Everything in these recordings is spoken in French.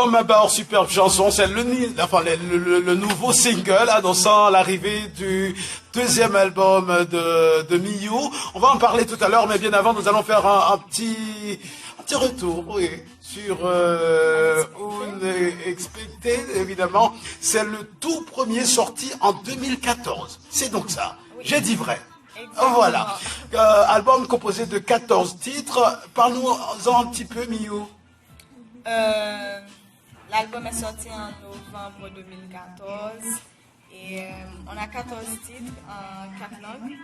Comme Bauer, superbe chanson, c'est le nouveau single annonçant l'arrivée du deuxième album de Miyu. On va en parler tout à l'heure, mais bien avant, nous allons faire un petit retour, oui, sur Unexpected, évidemment. C'est le tout premier sorti en 2014. C'est donc ça. Oui. J'ai dit vrai. Exactement. Voilà. Album composé de 14 titres. Parle-nous-en un petit peu, Miyu. L'album est sorti en novembre 2014 et on a 14 titres en 4 langues.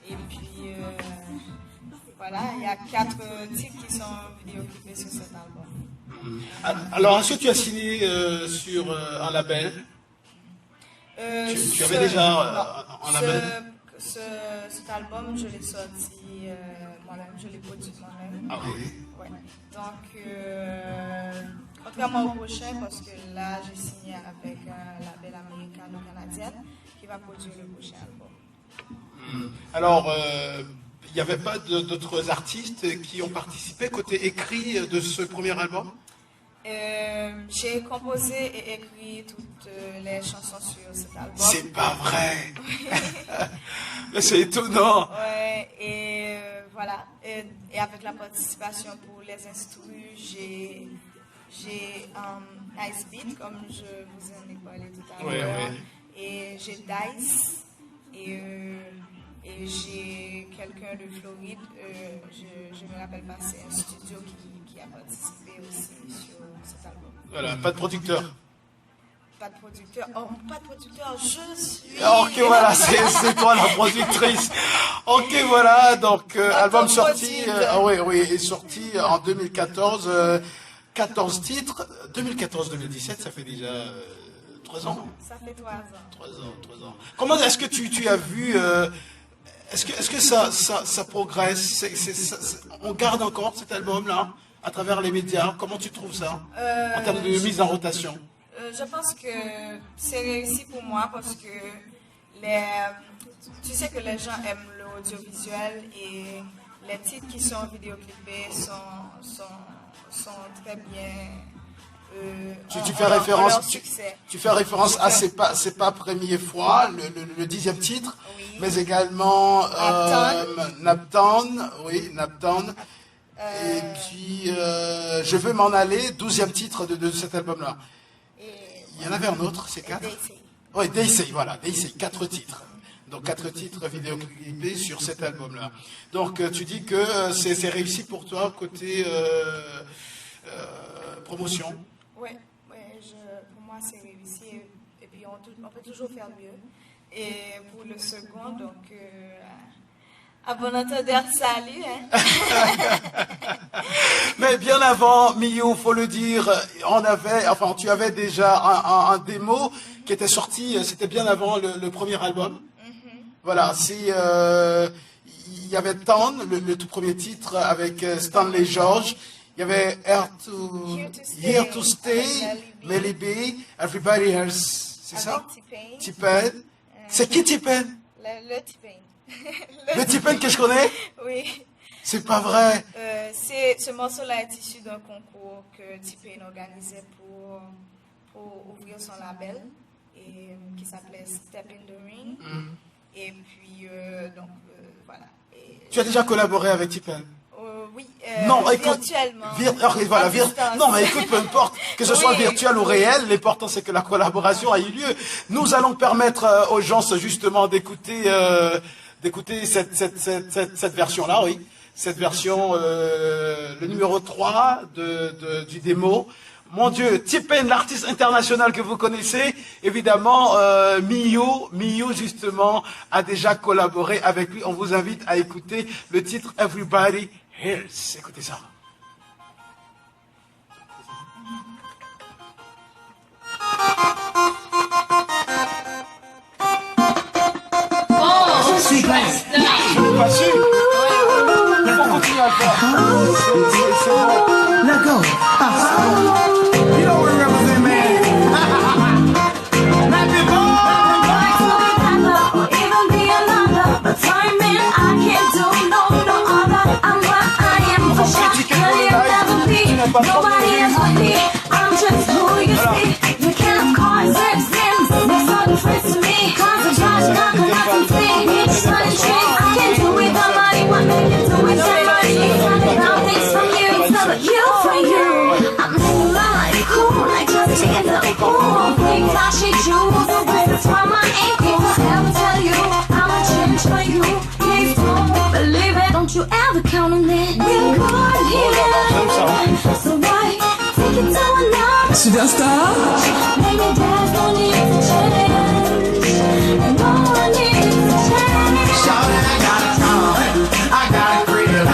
Et puis voilà, il y a 4 titres qui sont vidéoclipés sur cet album. Alors, est-ce que tu as signé sur un label? Tu avais déjà un label? Cet album, je l'ai sorti moi-même, je l'ai produit moi-même. Ah oui. Ouais. Donc, contrairement au prochain, parce que là, j'ai signé avec un label américano-canadien qui va produire le prochain album. Alors, il n'y avait pas d'autres artistes qui ont participé côté écrit de ce premier album? J'ai composé et écrit toutes les chansons sur cet album. C'est pas vrai. C'est étonnant. Ouais, et voilà. Et avec la participation pour les instrus, j'ai Ice Beat, comme je vous en ai parlé tout à l'heure. Ouais. Et j'ai Dice. Et j'ai quelqu'un de Floride, je me rappelle pas, c'est un studio qui a participé aussi sur cet album. Voilà, pas de producteur. Pas de producteur. Oh, pas de producteur, je suis. Ok, voilà, c'est toi la productrice. Ok, voilà, donc album sorti, oui, est sorti en 2014, 14 titres. 2014-2017, ça fait déjà 3 ans. Ça fait 3 ans. 3 ans. Comment est-ce que tu as vu est-ce que ça progresse? On garde encore cet album-là à travers les médias. Comment tu trouves ça en termes de mise en rotation? Je pense que c'est réussi pour moi parce que tu sais que les gens aiment l'audiovisuel et les titres qui sont vidéoclipés sont très bien. Tu fais référence à C'est pas première fois, le 10e titre, oui. Mais également Naptown, oui, Naptown. Et puis Je veux m'en aller, 12e titre de cet album-là. Il y en avait un autre, c'est 4. Oui, Daisy, voilà, Daisy, 4 titres. Donc 4 titres vidéoclipés sur cet album-là. Donc tu dis que c'est réussi pour toi côté promotion. Oui, pour moi c'est réussi et puis on peut toujours faire mieux. Et pour le second, donc à bon entendeur, salut. Hein. Mais bien avant, Miyu, faut le dire, tu avais déjà un démo qui était sorti, c'était bien avant le premier album. Voilà, il y avait Town, le tout premier titre avec Stanley George. Il y avait Here to Stay, Melly B, Everybody Else, c'est ça? T-Pain. C'est qui T-Pain? Le T-Pain. Le T-Pain que je connais? Oui. C'est pas vrai. Ce morceau-là est issu d'un concours que T-Pain organisait pour ouvrir son label qui s'appelait Step in the Ring. Et puis, voilà. Tu as déjà collaboré avec T-Pain? Oui, non, écoute, virtuellement. Non, mais écoute, peu importe, que ce soit virtuel ou réel, l'important c'est que la collaboration a eu lieu. Nous allons permettre aux gens justement d'écouter cette version-là, oui. Cette version, le numéro 3 du démo. Mon Dieu, T-Pain, l'artiste international que vous connaissez, évidemment, Miyu, justement, a déjà collaboré avec lui. On vous invite à écouter le titre Everybody Hears. Écoutez ça. Oh, superstar! Pas sûr? Il faut continuer à le faire. C'est bon. Let go. You know we represent, man. Let me go. Or even be another, but timing I can't do no other. I'm what I am for sure. You'll never be nobody else but me. I'm just teach you the reasons why my ankle. If I ever tell you I'ma change for you, please don't believe it. Don't you ever count on it. We're caught here, so why take it to another? Superstar. Maybe there's no need to change. No need to change. Shawty, I got a car, I got a crib,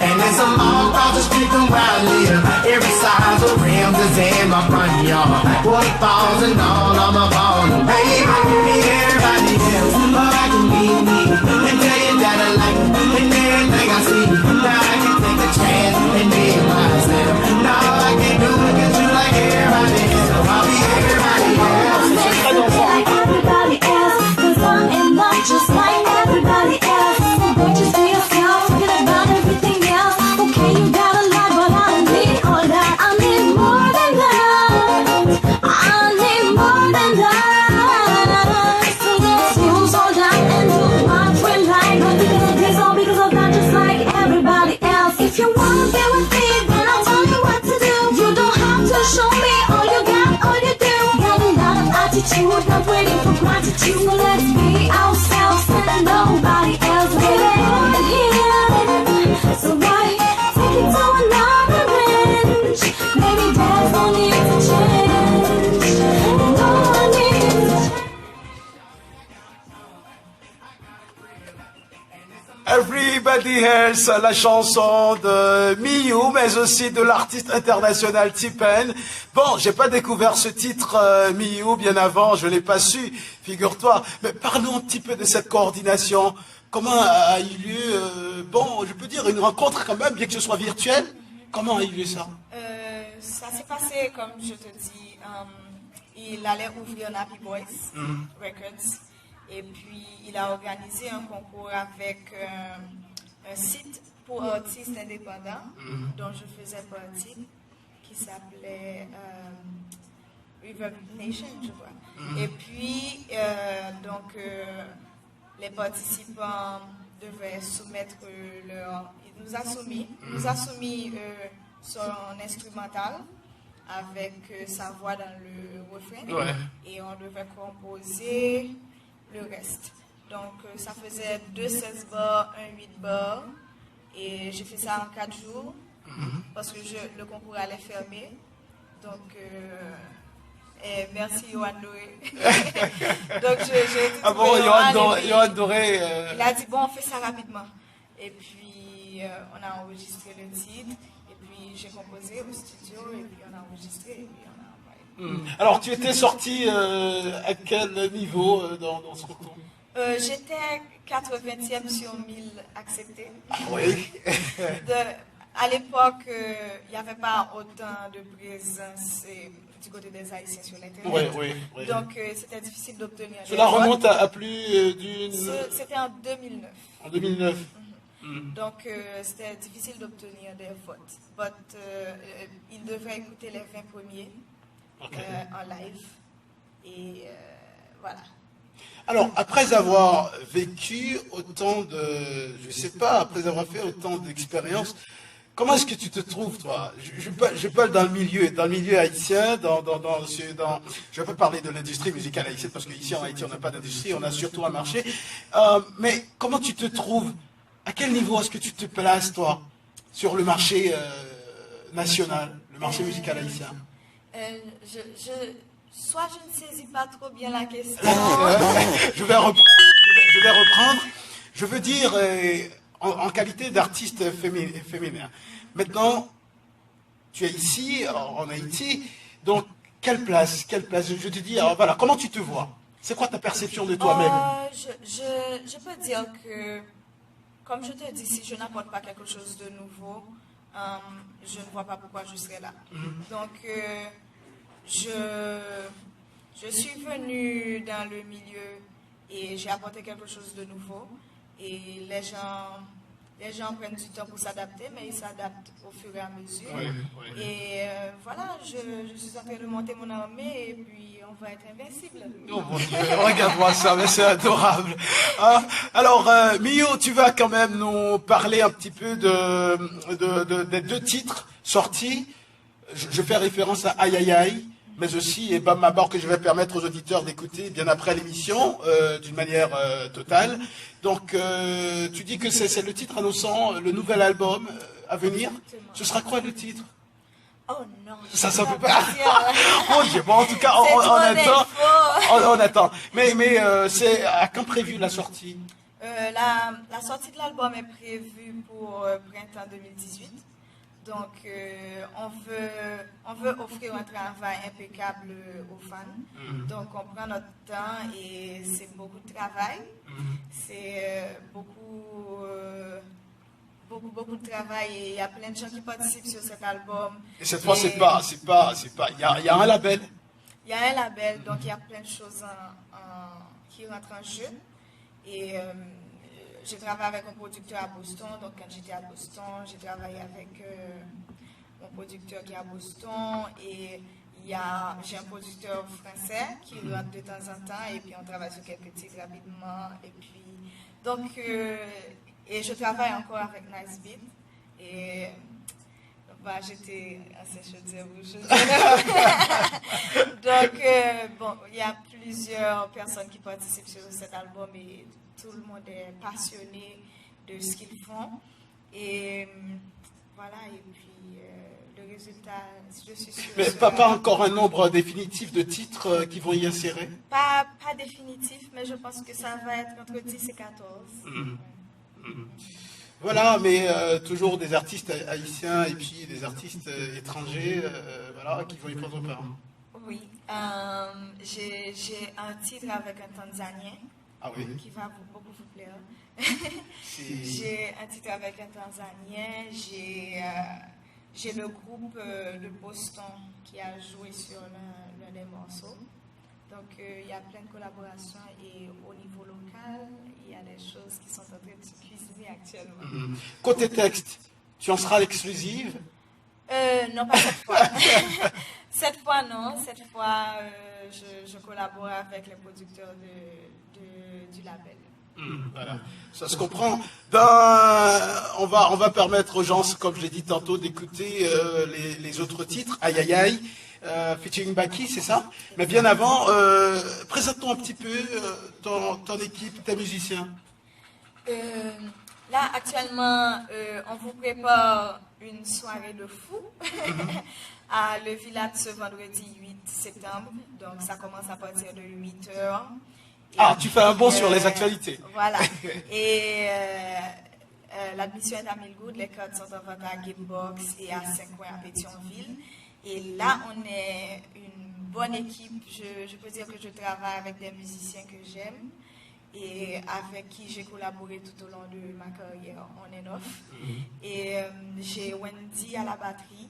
and there's a mall across the street from where I live. Every size of rims is in my front yard. Waterfalls and all on my phone. Baby, I can be everybody else, but I can be me and tell you that I like it and everything I see. Now I can take a chance and be myself. Now I can do it 'cause you like everybody else, so I'll be everybody else. Like everybody else, 'cause I'm in love just like everybody else. Don't just be yourself, forget about everything else. Okay, you got a lot, but I don't need all that. I need more than that. I need more than that. So let's use all that and do what we like. Not because of this or because of that, just like everybody else. If you wanna be with me, then I'll tell you what to do. You don't have to show me all you got, all you do. Got a lot of attitude, not waiting for gratitude. So let's be ourselves and nobody else. We're born here, so why take it to another range? Maybe there's no need to change. No need to change. Everybody Else, la chanson de Miyu, mais aussi de l'artiste international T-Pain. Bon, j'ai pas découvert ce titre Miyu bien avant, je l'ai pas su, figure-toi. Mais parlons un petit peu de cette coordination. Comment a eu lieu, bon, je peux dire une rencontre quand même, bien que ce soit virtuel. Comment a eu lieu ça? Ça s'est passé, comme je te dis, il allait ouvrir Nappy Boys Records. Et puis, il a organisé un concours avec un site pour artistes indépendants dont je faisais partie, qui s'appelait River Nation, je crois. Et puis, les participants devaient soumettre leur... Il nous a soumis son instrumental avec sa voix dans le refrain. Ouais. Et on devait composer le reste. Donc, ça faisait 2 16 bars, 1 8 bars. Et j'ai fait ça en 4 jours parce que le concours allait fermer. Donc, merci Yohan Doré. Donc, j'ai dit... Ah bon, Yohan Doré... Il a dit, bon, on fait ça rapidement. Et puis, on a enregistré le titre. Et puis, j'ai composé au studio. Et puis, on a enregistré. Et puis, on a envoyé. Alors, tu étais sorti à quel niveau dans ce concours? J'étais 80e sur 1000 acceptés. Oui. À l'époque, il n'y avait pas autant de présence du côté des Haïtiens sur l'Internet. Oui. Donc, c'était difficile d'obtenir. Cela remonte à plus d'une... C'était en 2009. En 2009. Donc, c'était difficile d'obtenir des votes. Ils devaient écouter les 20 premiers en live. Et voilà. Alors, après avoir vécu autant de... Je ne sais pas, après avoir fait autant d'expériences, comment est-ce que tu te trouves, toi? Je parle dans le milieu haïtien, je ne vais pas parler de l'industrie musicale haïtienne, parce qu'ici en Haïti, on n'a pas d'industrie, on a surtout un marché. Mais comment tu te trouves? À quel niveau est-ce que tu te places, toi, sur le marché national, le marché musical haïtien? Soit je ne saisis pas trop bien la question. Je vais reprendre. Je veux dire, en qualité d'artiste féminin. Maintenant, tu es ici, en Haïti, donc quelle place? Je te dis, alors voilà, comment tu te vois? C'est quoi ta perception de toi-même? Je peux dire que, comme je te dis, si je n'apporte pas quelque chose de nouveau, je ne vois pas pourquoi je serais là. Donc, je suis venue dans le milieu et j'ai apporté quelque chose de nouveau. Et les gens prennent du temps pour s'adapter, mais ils s'adaptent au fur et à mesure. Oui. Et voilà, je suis en train de monter mon armée et puis on va être invincible. Oh mon Dieu, regarde-moi ça, mais c'est adorable. Alors, Miyu, tu vas quand même nous parler un petit peu des 2 titres sortis. Je fais référence à Aïe Aïe Aïe. mais aussi et Bam Mabor que je vais permettre aux auditeurs d'écouter bien après l'émission, d'une manière totale. Donc, tu dis que c'est le titre annonçant le nouvel album à venir. Exactement. Ce sera quoi le titre? Oh non. Ça je peux peut pas. dire. Mon Dieu, bon, en tout cas, C'est on trop attend. d'infos. On attend. Mais c'est à quand prévu la sortie? La sortie de l'album est prévue pour printemps 2018. Donc, on veut offrir un travail impeccable aux fans. Donc, on prend notre temps et c'est beaucoup de travail. C'est beaucoup de travail et il y a plein de gens qui participent sur cet album. Et cette fois, c'est pas. Il y a un label. Il y a un label, donc il y a plein de choses qui rentrent en jeu. Et j'ai travaillé avec un producteur à Boston, donc quand j'étais à Boston, j'ai travaillé avec mon producteur qui est à Boston et j'ai un producteur français qui rentre de temps en temps et puis on travaille sur quelques titres rapidement. Et puis, donc, et je travaille encore avec Nice Beat et j'étais assez chaude. Donc, bon, il y a plusieurs personnes qui participent sur cet album et tout le monde est passionné de ce qu'ils font. Et voilà, et puis le résultat, je suis sûre. Mais pas encore un nombre définitif de titres qui vont y insérer? Pas définitif, mais je pense que ça va être entre 10 et 14. Voilà, mais toujours des artistes haïtiens et puis des artistes étrangers voilà, qui vont y prendre part. Oui, j'ai un titre avec un Tanzanien. Ah oui. Qui va beaucoup vous plaire. J'ai un titre avec un Tanzanien. J'ai le groupe de Boston qui a joué sur l'un des morceaux. Donc, il y a plein de collaborations et au niveau local, il y a des choses qui sont en train de se cuisiner actuellement. Côté texte, tu en seras l'exclusive? Non, pas cette fois. Cette fois, non. Cette fois, je collabore avec les producteurs du label. Voilà, ça se comprend. On va permettre aux gens, comme je l'ai dit tantôt, d'écouter les autres titres. Aïe aïe aïe, featuring Baki, c'est ça? Mais bien avant, présente-nous un petit peu ton équipe, tes musiciens. Là, actuellement, on vous prépare une soirée de fou à Le Village ce vendredi 8 septembre. Donc, ça commence à partir de 8h. Tu fais un bond sur les actualités. Voilà. Et l'admission est à Milgood, les cartes sont en vente à Gamebox et à Saint-Coin à Pétionville. Et là, on est une bonne équipe. Je peux dire que je travaille avec des musiciens que j'aime et avec qui j'ai collaboré tout au long de ma carrière en and-off. Et j'ai Wendy à la batterie,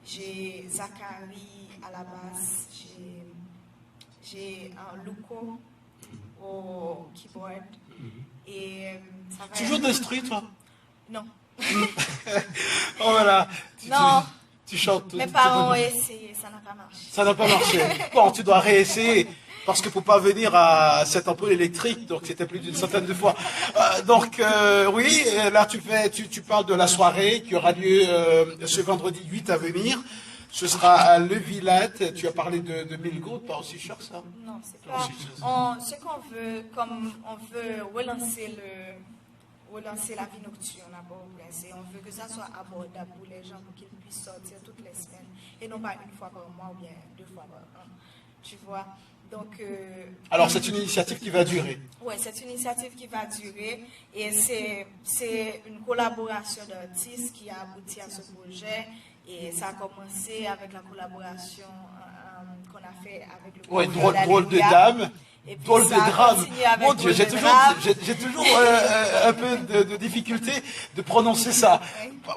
j'ai Zachary à la basse, j'ai un Luco au keyboard. Et ça va Tu joues d'instru, toi? Non. Oh voilà. Non. Tu chantes. Mes parents ont essayé, ça n'a pas marché. Ça n'a pas marché. Bon, tu dois réessayer. Parce qu'il ne faut pas venir à cette ampoule électrique, donc c'était plus d'une centaine de fois. Oui, là tu parles de la soirée qui aura lieu ce vendredi 8 à venir. Ce sera à Le Villette. Tu as parlé de Milgood, pas aussi cher ça? Non, c'est pas. Ce qu'on veut, comme on veut relancer la vie nocturne à Port-au-Prince, et on veut que ça soit abordable pour les gens, pour qu'ils puissent sortir toutes les semaines, et non pas une fois par mois ou bien 2 fois par an. Tu vois? Donc, alors c'est une initiative qui va durer. Oui, c'est une initiative qui va durer et c'est une collaboration d'artistes qui a abouti à ce projet et ça a commencé avec la collaboration qu'on a fait avec le Oui, drôle de dame. Drôle de drame. Mon Dieu, j'ai toujours un peu de difficulté de prononcer ça.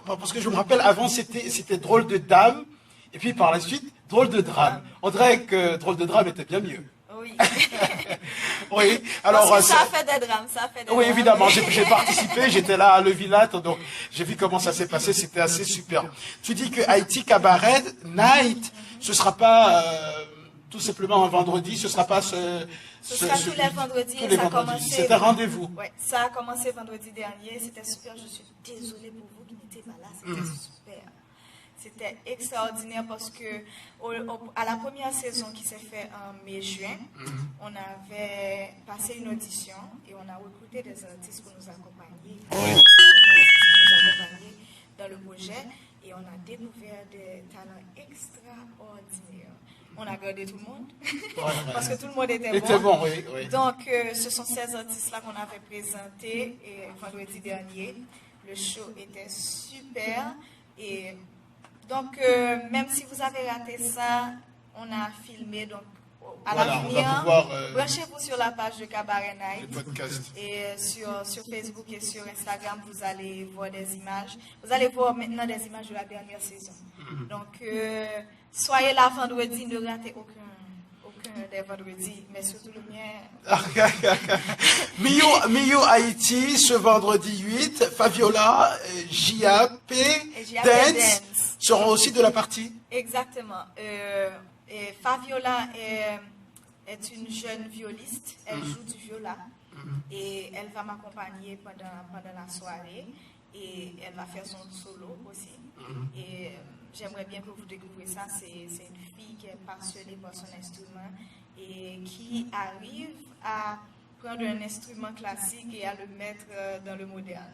Parce que je me rappelle, avant c'était drôle de dame. Et puis par la suite, drôle de drame. On dirait que drôle de drame était bien mieux. Oui. Oui. Alors, parce que ça a fait des drames, Oui, évidemment, j'ai participé, j'étais là à Le Villette, donc j'ai vu comment ça s'est passé, c'était assez super. Tu dis que Haïti Cabaret Night, ce sera pas tout simplement un vendredi, ce sera pas ce sera tous les vendredis. Tous les vendredis. C'est un rendez-vous. Oui, ça a commencé vendredi dernier, c'était super. Je suis désolée pour vous qui n'étiez pas là, c'était super. C'était extraordinaire parce que à la première saison qui s'est faite en mai-juin, on avait passé une audition et on a recruté des artistes pour nous accompagner, dans le projet et on a découvert des talents extraordinaires. On a gardé tout le monde parce que tout le monde était bon. Oui. Donc, ce sont ces artistes-là qu'on avait présentés vendredi dernier. Le show était super. Et donc, même si vous avez raté ça, on a filmé. Donc, à l'avenir, branchez-vous sur la page de Cabaret Night. Le podcast. Et sur Facebook et sur Instagram, vous allez voir des images. Vous allez voir maintenant des images de la dernière saison. Donc, soyez là vendredi, ne ratez aucun des vendredis, mais surtout le mien. Miu Haïti, ce vendredi 8, Fabiola, JAP, Dance seront aussi de la partie. Exactement. Et Fabiola est une jeune violiste, elle joue du viola et elle va m'accompagner pendant la soirée et elle va faire son solo aussi. Et j'aimerais bien que vous découvriez ça. C'est une fille qui est passionnée par son instrument et qui arrive à prendre un instrument classique et à le mettre dans le moderne.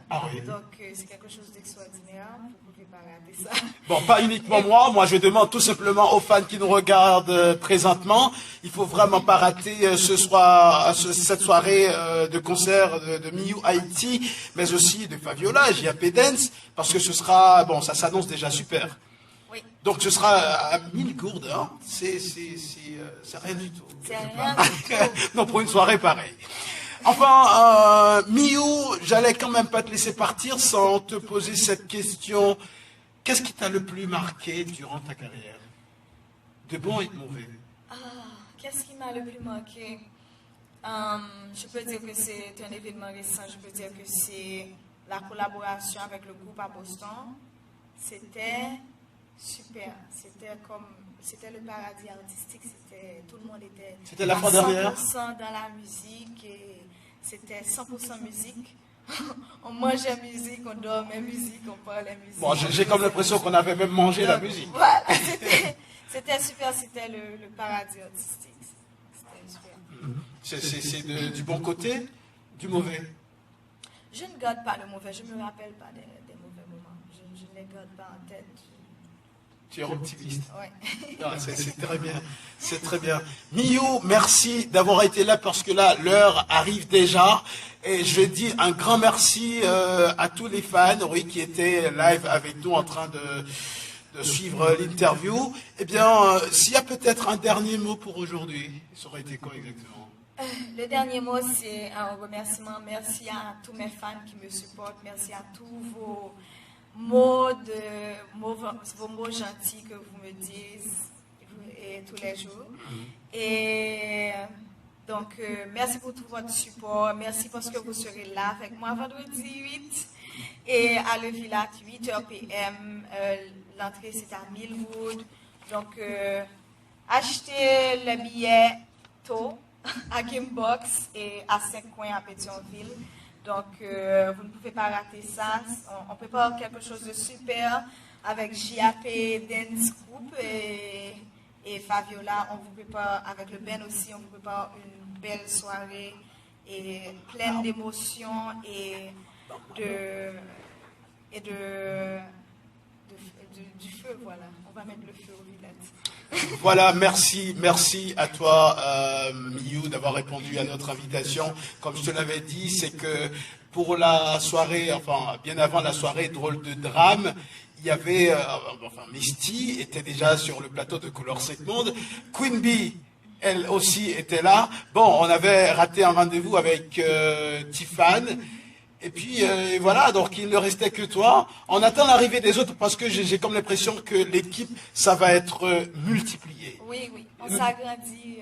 Donc c'est quelque chose d'extraordinaire. Vous ne pouvez pas rater ça. Bon, pas uniquement moi je demande tout simplement aux fans qui nous regardent présentement, il faut vraiment pas rater cette soirée de concert de Miu Haïti, mais aussi de Fabiola, JAP Dance, parce que ce sera, bon, ça s'annonce déjà super. Oui. Donc ce sera à 1000 gourdes, hein. C'est rien du tout. C'est rien du tout. Non, pour une soirée pareille. Enfin, Miu, j'allais quand même pas te laisser partir sans te poser cette question. Qu'est-ce qui t'a le plus marqué durant ta carrière? De bon et de mauvais. Qu'est-ce qui m'a le plus marqué? Je peux dire que c'est un événement récent. Je peux dire que c'est la collaboration avec le groupe à Boston. C'était super. C'était le paradis artistique. Tout le monde était. C'était la fois dernière. 100% dans la musique et c'était 100% musique. On mangeait musique, on dormait musique, on parlait musique. Bon, j'ai comme l'impression qu'on avait même mangé la musique. Voilà, c'était super, c'était le paradis artistique. C'était super. C'est du bon côté, du mauvais. Je ne garde pas le mauvais, je ne me rappelle pas des mauvais moments. Je ne les garde pas en tête. Tu es optimiste. Oui. C'est très bien. C'est très bien. Miu, merci d'avoir été là parce que là, l'heure arrive déjà. Et je dis un grand merci à tous les fans, oui, qui étaient live avec nous en train de suivre l'interview. Eh bien, s'il y a peut-être un dernier mot pour aujourd'hui, ça aurait été quoi exactement? Le dernier mot, c'est un remerciement. Merci à tous mes fans qui me supportent. Merci à tous vos mots gentils que vous me dites tous les jours. Et donc, merci pour tout votre support. Merci parce que vous serez là avec moi vendredi 8 et à Le Village, 8h PM. L'entrée, c'est à Millwood. Donc, achetez le billet tôt à Gamebox et à 5 coins à Pétionville. Donc, vous ne pouvez pas rater ça. On prépare quelque chose de super avec JAP Dance Group et Fabiola. On vous prépare avec le Ben aussi. On vous prépare une belle soirée et pleine d'émotions et du feu. Voilà, on va mettre le feu au village. Voilà, merci à toi, Miu, d'avoir répondu à notre invitation. Comme je te l'avais dit, c'est que pour la soirée, enfin, bien avant la soirée Drôle de Drame, il y avait, Misty était déjà sur le plateau de Couleur 7 Monde. Queen Bee, elle aussi était là. Bon, on avait raté un rendez-vous avec Tiffany. Et puis voilà, donc il ne restait que toi. On attend l'arrivée des autres parce que j'ai comme l'impression que l'équipe, ça va être multiplié. Oui, on s'agrandit.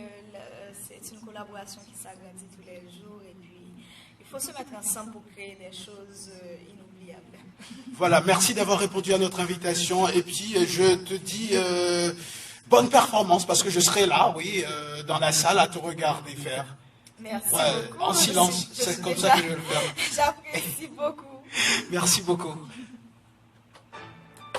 C'est une collaboration qui s'agrandit tous les jours. Et puis, il faut se mettre ensemble pour créer des choses inoubliables. Voilà, merci d'avoir répondu à notre invitation. Et puis, je te dis bonne performance parce que je serai là, oui, dans la salle à te regarder faire. Merci beaucoup. En silence, c'est comme ça que je vais le faire. J'apprécie beaucoup. Merci beaucoup.